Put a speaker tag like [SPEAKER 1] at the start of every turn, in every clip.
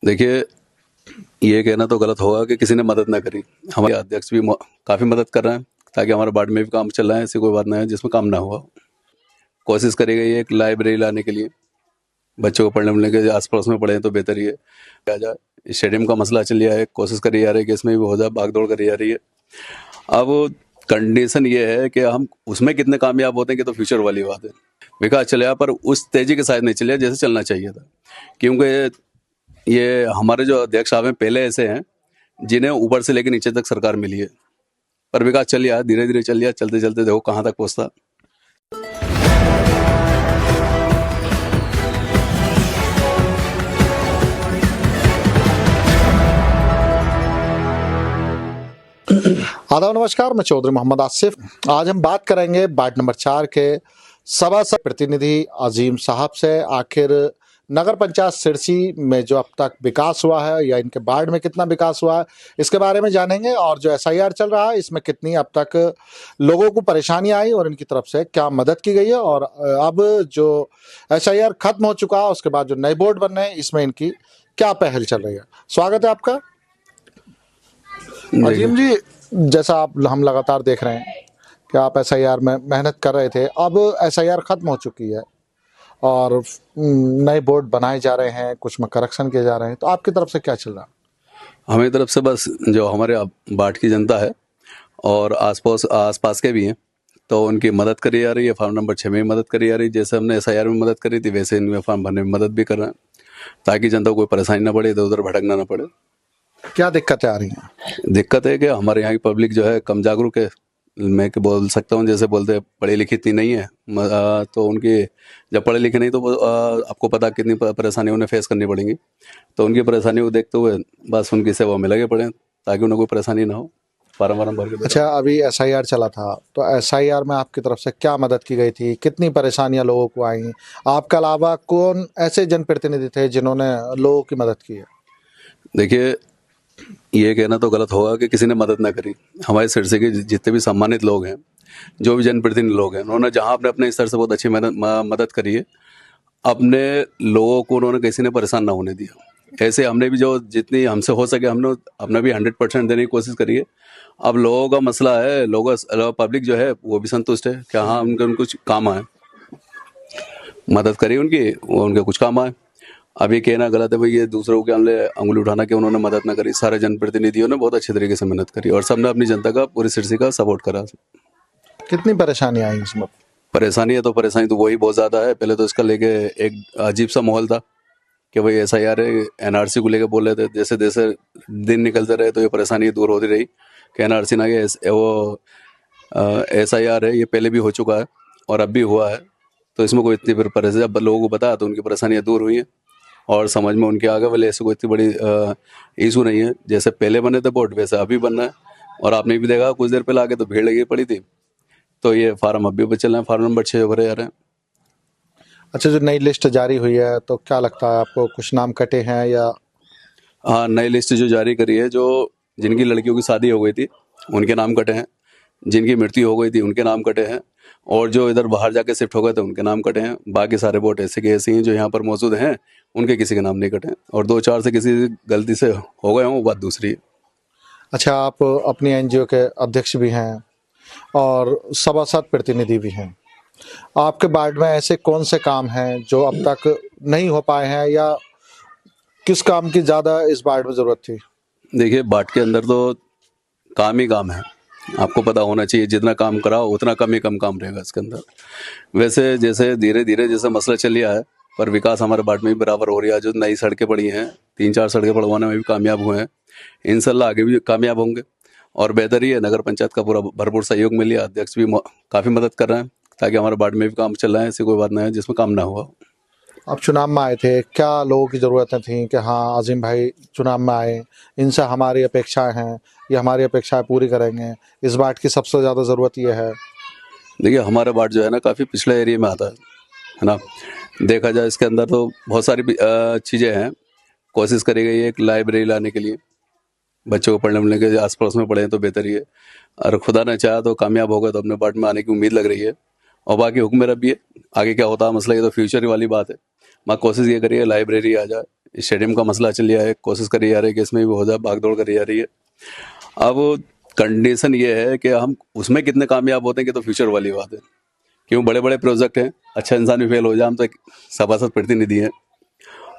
[SPEAKER 1] देखिए, ये कहना तो गलत होगा कि किसी ने मदद ना करी। हमारे अध्यक्ष भी काफ़ी मदद कर रहे हैं ताकि हमारे वार्ड में भी काम चल रहा है। ऐसी कोई बात नहीं है जिसमें काम ना हुआ हो। कोशिश करी गई है एक लाइब्रेरी लाने के लिए, बच्चों को पढ़ने मिलने के आस-पड़ोस में पढ़ें तो बेहतर ही है। आ जाए स्टेडियम का मसला चल रहा है, कोशिश करी जा रही है कि इसमें भी हो जाए, भाग-दौड़ करी जा रही है। अब कंडीशन ये है कि हम उसमें कितने कामयाब होते हैं कि तो फ्यूचर वाली बात है। विकास चलेगा पर उस तेज़ी के साथ नहीं चलेगा जैसे चलना चाहिए था। क्योंकि ये हमारे जो अध्यक्ष साहब हैं पहले ऐसे हैं जिन्हें ऊपर से लेकर नीचे तक सरकार मिली है, पर विकास चल रहा है, धीरे धीरे चल रहा है, चलते चलते देखो कहाँ तक पहुँचता।
[SPEAKER 2] आदाब नमस्कार, मैं चौधरी मोहम्मद आसिफ। आज हम बात करेंगे वार्ड नंबर 4 के सभासद प्रतिनिधि अजीम साहब से। आखिर नगर पंचायत सिरसी में जो अब तक विकास हुआ है या इनके वार्ड में कितना विकास हुआ है, इसके बारे में जानेंगे। और जो एसआईआर चल रहा है इसमें कितनी अब तक लोगों को परेशानी आई और इनकी तरफ से क्या मदद की गई है, और अब जो एसआईआर खत्म हो चुका है उसके बाद जो नए बोर्ड बन रहे हैं इसमें इनकी क्या पहल चल रही है। स्वागत है आपका अजीम जी। जैसा हम लगातार देख रहे हैं कि आप एसआईआर में मेहनत कर रहे थे, अब एसआईआर खत्म हो चुकी है और नए बोर्ड बनाए जा रहे हैं, कुछ में करेक्शन किए जा रहे हैं, तो आपकी तरफ से क्या चल रहा है?
[SPEAKER 1] हमारी तरफ से बस जो हमारे बाट की जनता है और आसपास के भी हैं तो उनकी मदद करी जा रही है। फार्म नंबर 6 में मदद करी जा रही है, जैसे हमने एसआईआर में मदद करी थी वैसे इनमें फार्म भरने में मदद भी कर रहे हैं ताकि जनता को कोई परेशानी ना पड़े, इधर उधर भटकना ना पड़े।
[SPEAKER 2] क्या दिक्कतें आ रही हैं?
[SPEAKER 1] दिक्कत है कि हमारे यहाँ की पब्लिक जो है कम जागरूक है। मैं कि बोल सकता हूँ, जैसे बोलते हैं पढ़ी लिखी इतनी नहीं है, तो उनकी जब पढ़े लिखे नहीं तो आपको पता कितनी परेशानियों उन्हें फेस करनी पड़ेंगी। तो उनकी परेशानियों को देखते हुए बस उनकी सेवा में लगे पड़े ताकि उन्हें कोई परेशानी ना हो। फार्म वार्म भर के
[SPEAKER 2] अच्छा, अभी एसआईआर चला था तो एसआईआर में आपकी तरफ से क्या मदद की गई थी, कितनी परेशानियां लोगों को आई? आपके अलावा कौन ऐसे जनप्रतिनिधि थे जिन्होंने लोगों की मदद की है?
[SPEAKER 1] देखिए, ये कहना तो गलत होगा कि किसी ने मदद ना करी। हमारे सिरसे के जितने भी सम्मानित लोग हैं, जो भी जनप्रतिनिधि लोग हैं, उन्होंने जहाँ अपने अपने स्तर से बहुत अच्छी मदद करी है। अपने लोगों को उन्होंने किसी ने परेशान ना होने दिया। ऐसे हमने भी जो जितनी हमसे हो सके हमने अपना भी 100% देने की कोशिश करी है। अब लोगों का मसला है, पब्लिक जो है वो भी संतुष्ट है कि हाँ उनके कुछ काम आए, मदद करी उनकी, वो उनके कुछ काम आए। अब ये कहना गलत है भाई, ये दूसरों के हमले अंगुली उठाना कि उन्होंने मदद ना करी। सारे जनप्रतिनिधियों ने बहुत अच्छे तरीके से मेहनत करी और सबने अपनी जनता का, पूरी सिरसी का सपोर्ट करा।
[SPEAKER 2] कितनी परेशानी आई इसमें?
[SPEAKER 1] परेशानी तो वही बहुत ज़्यादा है। पहले तो इसका लेके एक अजीब सा माहौल था कि भाई एसआईआर है, एनआरसी को लेके बोल रहे थे। जैसे जैसे दिन निकलते रहे तो ये परेशानी दूर होती रही कि एनआरसी ना, ये वो एसआईआर है, ये पहले भी हो चुका है और अब भी हुआ है, तो इसमें कोई इतनी परेशानी जब लोगों को बताया तो उनकी परेशानियाँ दूर हुई हैं और समझ में उनके आगे वाले ऐसे कोई इतनी बड़ी इशू नहीं है। जैसे पहले बने थे बोर्ड वैसे अभी बन रहा है। और आपने भी देखा कुछ देर पहले आगे तो भीड़ लगी पड़ी थी, तो ये फार्म अभी भी चल रहे हैं, फार्म नंबर 6 भरे जा रहे हैं।
[SPEAKER 2] अच्छा, जो नई लिस्ट जारी हुई है तो क्या लगता है आपको, कुछ नाम कटे हैं या?
[SPEAKER 1] हाँ, नई लिस्ट जो जारी करी है, जो जिनकी लड़कियों की शादी हो गई थी उनके नाम कटे हैं, जिनकी मृत्यु हो गई थी उनके नाम कटे हैं, और जो इधर बाहर जाके शिफ्ट हो गए थे उनके नाम कटे हैं। बाकी सारे वोट ऐसे के ऐसे हैं जो यहाँ पर मौजूद हैं, उनके किसी के नाम नहीं कटे हैं। और 2-4 से किसी गलती से हो गए हों वो बात दूसरी है।
[SPEAKER 2] अच्छा, आप अपनी एनजीओ के अध्यक्ष भी हैं और सभासद प्रतिनिधि भी हैं। आपके वार्ड में ऐसे कौन से काम हैं जो अब तक नहीं हो पाए हैं, या किस काम की ज़्यादा इस वार्ड में ज़रूरत थी?
[SPEAKER 1] देखिए, बाट के अंदर तो काम ही काम है, आपको पता होना चाहिए। जितना काम कराओ उतना कम काम रहेगा इसके अंदर। वैसे जैसे धीरे धीरे जैसे मसला चल रहा है, पर विकास हमारे बाट में भी बराबर हो रहा है। जो नई सड़कें पड़ी हैं, 3-4 सड़कें पड़वाने में भी कामयाब हुए हैं, इंशाल्लाह आगे भी कामयाब होंगे। और बेहतर ही है, नगर पंचायत का पूरा भरपूर सहयोग मिल रहा है। अध्यक्ष भी काफ़ी मदद कर रहे हैं ताकि हमारे बाट में भी काम चल रहा है। ऐसी कोई बात नहीं है जिसमें काम ना हुआ।
[SPEAKER 2] आप चुनाव में आए थे, क्या लोगों की ज़रूरतें थीं कि हाँ अजीम भाई चुनाव में आए, इनसे हमारी अपेक्षाएं हैं, ये हमारी अपेक्षाएं पूरी करेंगे, इस बात की सबसे ज़्यादा ज़रूरत ये है?
[SPEAKER 1] देखिए, हमारा बाट जो है ना काफ़ी पिछले एरिया में आता है ना। देखा जाए इसके अंदर तो बहुत सारी चीज़ें हैं। कोशिश करी गई है एक लाइब्रेरी लाने के लिए, बच्चों को पढ़ने मिलने के आस पड़ोस में पढ़ें तो बेहतर ही है। और खुदा ने चाहा तो कामयाब होगा तो अपने पार्ट में आने की उम्मीद लग रही है। और बाकी हुक्म मेरा भी है, आगे क्या होता है मसला, ये तो फ्यूचर वाली बात है। मैं कोशिश ये करिए लाइब्रेरी आ जाए, स्टेडियम का मसला चल रहा है, कोशिश करी जा रही है कि इसमें भी हो जाए, भागदौड़ करी जा रही है। अब कंडीशन ये है कि हम उसमें कितने कामयाब होते हैं कि तो फ्यूचर वाली बात है। क्यों, बड़े बड़े प्रोजेक्ट हैं, अच्छा इंसान भी फेल हो जाए, हम तो एक सभासद प्रतिनिधि हैं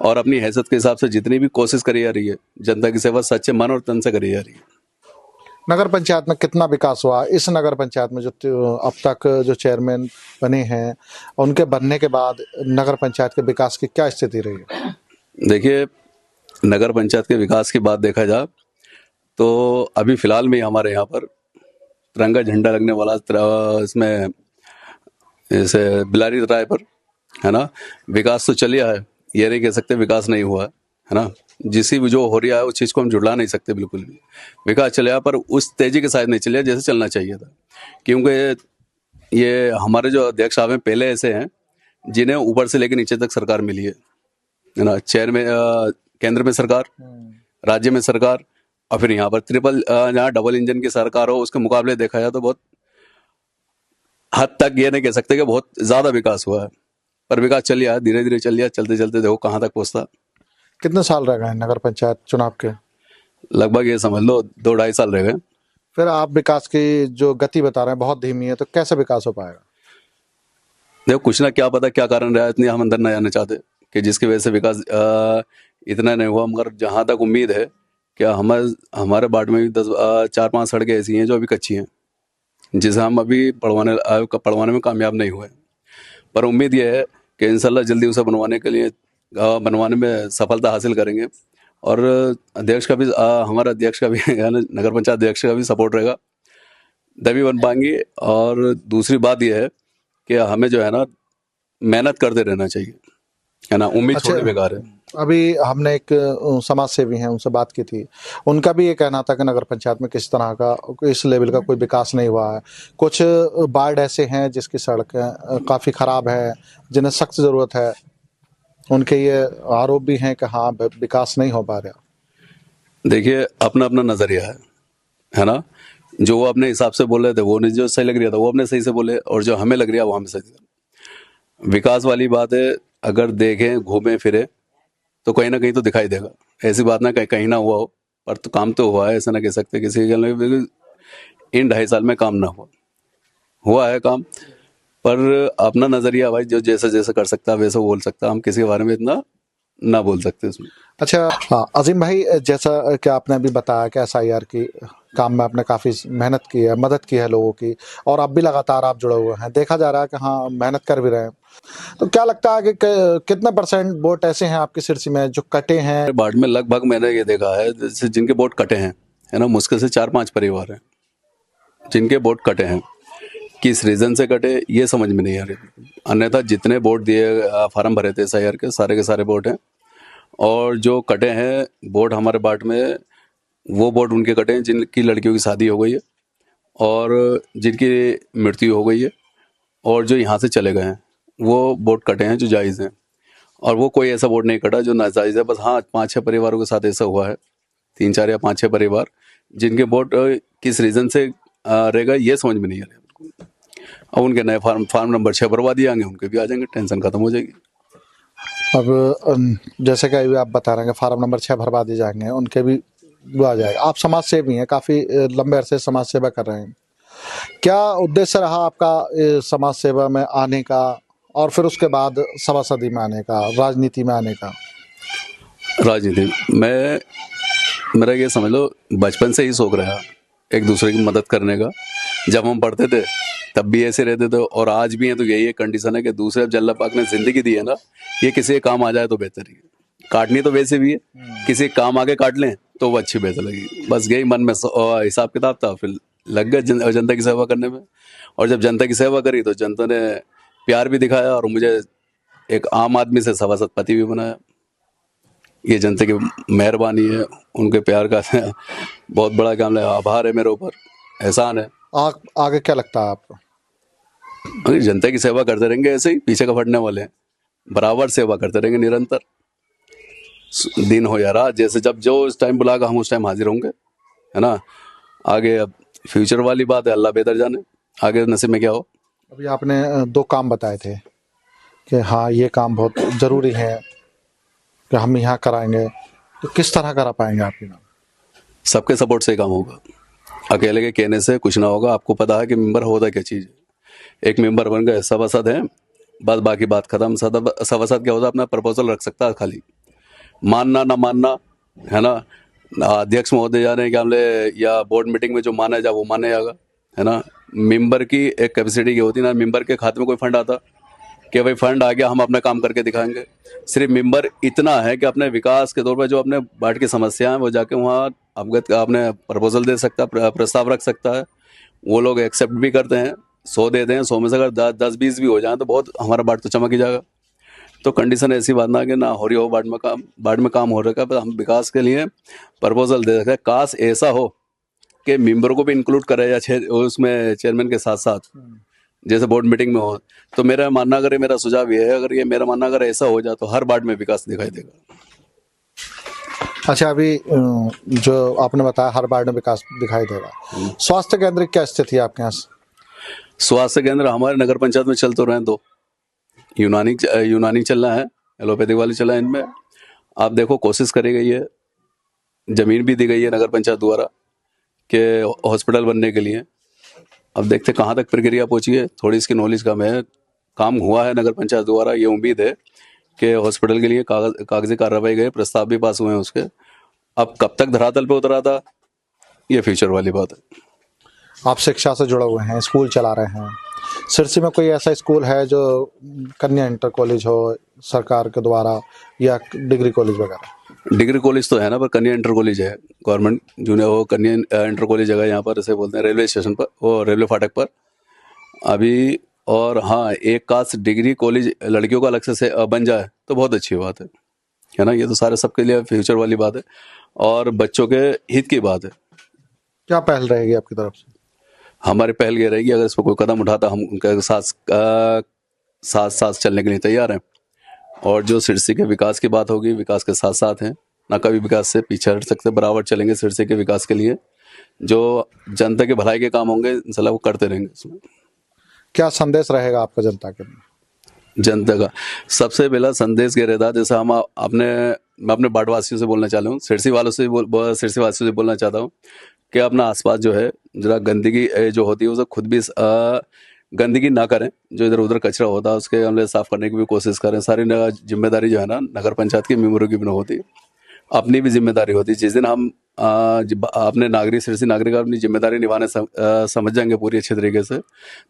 [SPEAKER 1] और अपनी हैसियत के हिसाब से जितनी भी कोशिश करी जा रही है, जनता की सेवा सच्चे मन और तन से करी जा रही है।
[SPEAKER 2] नगर पंचायत में कितना विकास हुआ इस नगर पंचायत में? जो अब तक जो चेयरमैन बने हैं, उनके बनने के बाद नगर पंचायत के विकास की क्या स्थिति रही है?
[SPEAKER 1] देखिए, नगर पंचायत के विकास की बात देखा जाए तो अभी फिलहाल में हमारे यहाँ पर तिरंगा झंडा लगने वाला इसमें जैसे बिलारी राय पर, है ना, विकास तो चलिया है, ये नहीं कह सकते विकास नहीं हुआ है ना। जिस भी जो हो रहा है उस चीज़ को हम जुड़ला नहीं सकते, बिल्कुल भी विकास चलिया, पर उस तेजी के साथ नहीं चलिया जैसे चलना चाहिए था। क्योंकि ये हमारे जो अध्यक्ष साहब हैं पहले ऐसे हैं जिन्हें ऊपर से लेकर नीचे तक सरकार मिली है ना। चेयर में केंद्र में सरकार, राज्य में सरकार, और फिर यहाँ पर ट्रिपल यहाँ डबल इंजन की सरकार हो, उसके मुकाबले देखा जाए तो बहुत हद तक ये नहीं कह सकते कि बहुत ज़्यादा विकास हुआ है, पर विकास चल रहा है, धीरे धीरे चल रहा है, चलते चलते देखो कहाँ तक पहुँचता।
[SPEAKER 2] कितने साल रह गए नगर पंचायत चुनाव के?
[SPEAKER 1] लगभग ये समझ लो 2-2.5 साल रह गए।
[SPEAKER 2] फिर आप विकास की जो गति बता रहे हैं बहुत धीमी है, तो कैसे विकास हो पाएगा?
[SPEAKER 1] देखो, कुछ ना क्या पता क्या कारण रहा है, इतनी हम अंदर न जाना चाहते कि जिसकी वजह से विकास इतना नहीं हुआ। मगर जहाँ तक उम्मीद है कि हमारे वार्ड में भी 4-5 सड़कें ऐसी हैं जो अभी कच्ची हैं, जिसे हम अभी पढ़वाने में कामयाब नहीं हुए। पर उम्मीद ये है कि इंशाल्लाह जल्दी उसे बनवाने में सफलता हासिल करेंगे। और अध्यक्ष का भी हमारे अध्यक्ष का भी है ना, नगर पंचायत अध्यक्ष का भी सपोर्ट रहेगा, तभी बन पाएंगे। और दूसरी बात यह है कि हमें जो है ना मेहनत करते रहना चाहिए, है ना, उम्मीद
[SPEAKER 2] अच्छा,
[SPEAKER 1] छोड़नी बेकार है।
[SPEAKER 2] अभी हमने एक समाज सेवी हैं उनसे बात की थी, उनका भी ये कहना था कि नगर पंचायत में किस तरह का इस लेवल का कोई विकास नहीं हुआ है। कुछ वार्ड ऐसे हैं जिसकी सड़कें काफ़ी ख़राब है, जिन्हें सख्त ज़रूरत है। उनके ये आरोप भी हैं कि हाँ विकास नहीं हो पा रहा।
[SPEAKER 1] देखिए, अपना अपना नजरिया है ना। जो वो अपने हिसाब से बोल रहे थे, वो नहीं, जो सही लग रहा था वो अपने सही से बोले, और जो हमें लग रहा है वो हमें सही। विकास वाली बात है, अगर देखें घूमे फिरे तो कहीं ना कहीं तो दिखाई देगा। ऐसी बात ना कहीं कहीं ना हुआ हो, पर तो काम तो हुआ है, ऐसा ना कह सकते किसी के लिए इन 2.5 साल में काम ना हुआ है काम। पर अपना नजरिया भाई, जो जैसा जैसा कर सकता है वैसा बोल सकता है, हम किसी के बारे में इतना ना बोल सकते उसमें।
[SPEAKER 2] अच्छा, हाँ अजीम भाई, जैसा कि आपने अभी बताया कि SIR की काम में आपने काफ़ी मेहनत की है, मदद की है लोगों की, और अब भी लगातार आप जुड़े हुए हैं, देखा जा रहा है कि हाँ मेहनत कर भी रहे हैं। तो क्या लगता है कि कितने % वोट ऐसे हैं आपकी सिरसी में जो कटे हैं?
[SPEAKER 1] बाढ़ में लगभग मैंने ये देखा है, जैसे जिनके वोट कटे हैं, है ना, मुश्किल से 4-5 परिवार हैं जिनके वोट कटे हैं। किस रीजन से कटे ये समझ में नहीं आ रही। अन्यथा जितने वोट दिए, फार्म भरे थे SIR के सारे वोट हैं। और जो कटे हैं वोट हमारे बाट में, वो वोट उनके कटे हैं जिनकी लड़कियों की शादी हो गई है और जिनकी मृत्यु हो गई है, और जो यहाँ से चले गए हैं वो वोट कटे हैं जो जायज़ हैं। और वो कोई ऐसा वोट नहीं कटा जो नाजायज़ है। बस हाँ, 5-6 परिवारों के साथ ऐसा हुआ है, 3-4 या 5-6 परिवार जिनके वोट किस रीज़न से रहेगा ये समझ में नहीं आ रहा बिल्कुल। अब उनके नए फार्म नंबर 6 भरवा दिए आएंगे, उनके भी आ जाएंगे, टेंशन खत्म हो जाएगी।
[SPEAKER 2] अब जैसे कि अभी आप बता रहे हैं कि फार्म नंबर 6 भरवा दिए जाएंगे, उनके भी वो आ जाएगा। आप समाज सेवी हैं, काफ़ी लंबे अरसे समाज सेवा कर रहे हैं। क्या उद्देश्य रहा आपका समाज सेवा में आने का, और फिर उसके बाद सभासदी में आने का, राजनीति में आने का?
[SPEAKER 1] राजनीति में मेरा ये समझ लो बचपन से ही शौक रहा एक दूसरे की मदद करने का। जब हम पढ़ते थे तब भी ऐसे रहते थे, और आज भी हैं। तो यही एक कंडीशन है कि दूसरे अब अल्लाह पाक ने ज़िंदगी दी है ना, ये किसी के काम आ जाए तो बेहतर ही है। काटनी तो वैसे भी है, किसी के काम आगे काट लें तो वो अच्छी बेहतर लगेगी। बस यही मन में हिसाब किताब था, फिर लग गए जनता की सेवा करने में। और जब जनता की सेवा करी तो जनता ने प्यार भी दिखाया, और मुझे एक आम आदमी से सभासद पति भी बनाया। ये जनता की मेहरबानी है, उनके प्यार का बहुत बड़ा काम है, आभार है मेरे ऊपर, एहसान है।
[SPEAKER 2] आगे क्या लगता है आपको?
[SPEAKER 1] अरे जनता की सेवा करते रहेंगे, ऐसे ही पीछे का फटने वाले हैं, बराबर सेवा करते रहेंगे निरंतर, दिन हो या रात, जैसे जब जो उस टाइम बुलागा हम उस टाइम हाजिर होंगे, है ना। आगे अब फ्यूचर वाली बात है, अल्लाह बेहतर जाने आगे नसीब में क्या हो।
[SPEAKER 2] अभी आपने 2 काम बताए थे कि हाँ ये काम बहुत ज़रूरी है, कि हम यहाँ कराएंगे, तो किस तरह करा पाएंगे आपके नाम?
[SPEAKER 1] सबके सपोर्ट से ही काम होगा, अकेले के कहने से कुछ ना होगा। आपको पता है कि मेंबर होता क्या चीज़ है। एक मेंबर बन गए, सभासद हैं, बस बाकी बात खत्म। सभासद क्या होता है, अपना प्रपोजल रख सकता है, खाली मानना ना मानना, है ना। अध्यक्ष महोदय जाने क्या हमले, या बोर्ड मीटिंग में जो माना जा वो माने जाएगा, है ना। मेंबर की एक कैपेसिटी की होती है ना, मेंबर के खाते में कोई फंड आता कि भाई फंड आ गया, हम अपना काम करके दिखाएंगे। सिर्फ मेंबर इतना है कि अपने विकास के तौर पर जो अपने वार्ड की समस्या है वो जाके वहाँ अवगत अपने प्रपोजल दे सकता है, प्रस्ताव रख सकता है। वो लोग एक्सेप्ट भी करते हैं, 100 देते हैं, 100 में से अगर 10-20 भी हो जाए तो बहुत हमारा वार्ड तो चमक ही जाएगा। तो कंडीशन ऐसी बात ना कि ना हो रही हो वार्ड में काम हो रहा है, पर हम विकास के लिए प्रपोजल दे सकते हैं। काश ऐसा हो कि मेंबर को भी इंक्लूड करा जाए उसमें, चेयरमैन के साथ साथ, जैसे बोर्ड मीटिंग में हो। तो मेरा मानना, अगर ये मेरा सुझाव ये है, अगर ये मेरा मानना अगर ऐसा हो जाए तो हर वार्ड में विकास दिखाई देगा।
[SPEAKER 2] अच्छा, अभी जो आपने बताया हर वार्ड में विकास दिखाई देगा, स्वास्थ्य केंद्र की क्या स्थिति है आपके यहाँ?
[SPEAKER 1] स्वास्थ्य केंद्र हमारे नगर पंचायत में चल तो रहे हैं, 2 यूनानी चल रहा है, एलोपैथिक वाले चला है। इनमें आप देखो, कोशिश करी गई है, जमीन भी दी गई है नगर पंचायत द्वारा कि हॉस्पिटल बनने के लिए। अब देखते कहाँ तक प्रक्रिया पहुंची है, थोड़ी इसकी नॉलेज कम है। काम हुआ है नगर पंचायत द्वारा, ये उम्मीद है कि हॉस्पिटल के लिए कागजी कार्रवाई गए, प्रस्ताव भी पास हुए हैं उसके। अब कब तक धरातल पे उतरा था, ये फ्यूचर वाली बात है।
[SPEAKER 2] आप शिक्षा से जुड़े हुए हैं, स्कूल चला रहे हैं, सिरसी में कोई ऐसा स्कूल है जो कन्या इंटर कॉलेज हो सरकार के द्वारा, या डिग्री कॉलेज वगैरह?
[SPEAKER 1] डिग्री कॉलेज तो है ना, पर कन्या इंटर कॉलेज है गवर्नमेंट जूनियर, वो कन्या इंटर कॉलेज जगह यहाँ पर ऐसे बोलते हैं, रेलवे स्टेशन पर, वो रेलवे फाटक पर अभी। और हाँ, एक काश डिग्री कॉलेज लड़कियों का अलग से बन जाए तो बहुत अच्छी बात है ना। ये तो सारे सबके लिए फ्यूचर वाली बात है और बच्चों के हित की बात है।
[SPEAKER 2] क्या पहल रहेगी आपकी तरफ से?
[SPEAKER 1] हमारी पहल ये रहेगी, अगर इस पर कोई कदम उठाता हम उनके साथ साथ चलने के लिए तैयार हैं। और जो सिरसी के विकास की बात होगी, विकास के साथ साथ हैं, ना कभी विकास से पीछे हट सकते, बराबर चलेंगे सिरसी के विकास के लिए। जो जनता के भलाई के काम होंगे इंशाल्लाह वो करते रहेंगे। इसमें
[SPEAKER 2] क्या संदेश रहेगा आपका जनता के लिए?
[SPEAKER 1] जनता का सबसे पहला संदेश ये रहता है, जैसे हम मैं अपने बाड़वासियों से बोलना चाह रहा हूँ, सिरसी वालों से सिरसी वासियों से बोलना चाहता हूँ कि अपना आसपास जो है जरा गंदगी जो होती है उसे खुद भी गंदगी ना करें। जो इधर उधर कचरा होता है उसके हमले साफ करने की भी कोशिश करें। सारी जिम्मेदारी जो है ना नगर पंचायत की मेंबरों की भी ना होती, अपनी भी जिम्मेदारी होती है। जिस दिन हम अपने नागरिक, सिरसी नागरिक अपनी जिम्मेदारी निभाने समझ जाएंगे पूरी अच्छे तरीके से,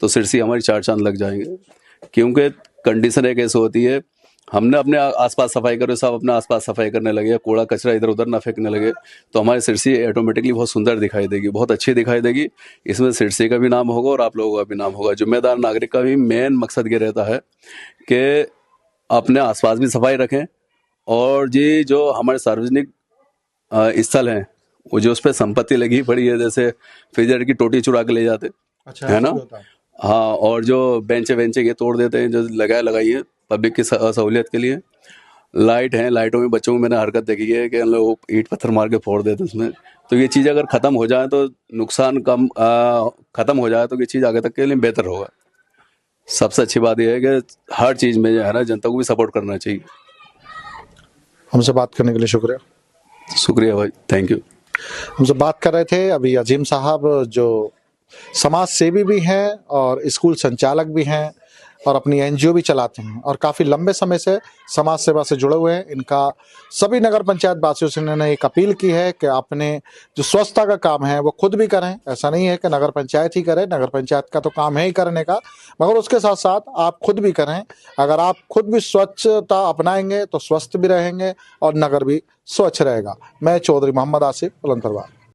[SPEAKER 1] तो सिरसी हमारी 4 चांद लग जाएंगे। क्योंकि कंडीशन एक ऐसी होती है, हमने अपने आसपास सफाई करो, सब अपने आसपास सफाई करने लगे, कूड़ा कचरा इधर उधर ना फेंकने लगे, तो हमारी सिरसी ऑटोमेटिकली बहुत सुंदर दिखाई देगी, बहुत अच्छी दिखाई देगी। इसमें सिरसी का भी नाम होगा और आप लोगों का भी नाम होगा। जिम्मेदार नागरिक का भी मेन मकसद ये रहता है कि अपने आसपास भी सफाई रखें, और जी जो हमारे सार्वजनिक स्थल हैं, वो जो उस पर संपत्ति लगी पड़ी है, जैसे फ्रीजर की टोटी चुरा के ले जाते,
[SPEAKER 2] अच्छा,
[SPEAKER 1] है ना। हाँ, और जो बेंचे ये तोड़ देते हैं, जो लगाई है पब्लिक की सहूलियत के लिए। लाइट है, लाइटों में बच्चों को मैंने हरकत देखी है कि हम लोग ईंट पत्थर मार के फोड़ देते हैं उसमें। तो ये चीज़ अगर ख़त्म हो जाए तो नुकसान ख़त्म हो जाए तो ये चीज़ आगे तक के लिए बेहतर होगा। सबसे अच्छी बात यह है कि हर चीज़ में जो है ना जनता को भी सपोर्ट करना चाहिए।
[SPEAKER 2] हमसे बात करने के लिए शुक्रिया।
[SPEAKER 1] शुक्रिया भाई, थैंक यू।
[SPEAKER 2] हमसे बात कर रहे थे अभी अजीम साहब, जो समाज सेवी भी हैं और स्कूल संचालक भी हैं और अपनी एनजीओ भी चलाते हैं और काफ़ी लंबे समय से समाज सेवा से जुड़े हुए हैं। इनका सभी नगर पंचायत वासियों से इन्होंने एक अपील की है कि अपने जो स्वच्छता का काम है वो खुद भी करें। ऐसा नहीं है कि नगर पंचायत ही करे, नगर पंचायत का तो काम है ही करने का, मगर उसके साथ साथ आप खुद भी करें। अगर आप खुद भी स्वच्छता अपनाएंगे तो स्वस्थ भी रहेंगे और नगर भी स्वच्छ रहेगा। मैं चौधरी मोहम्मद आसिफ, बुलंदशहर।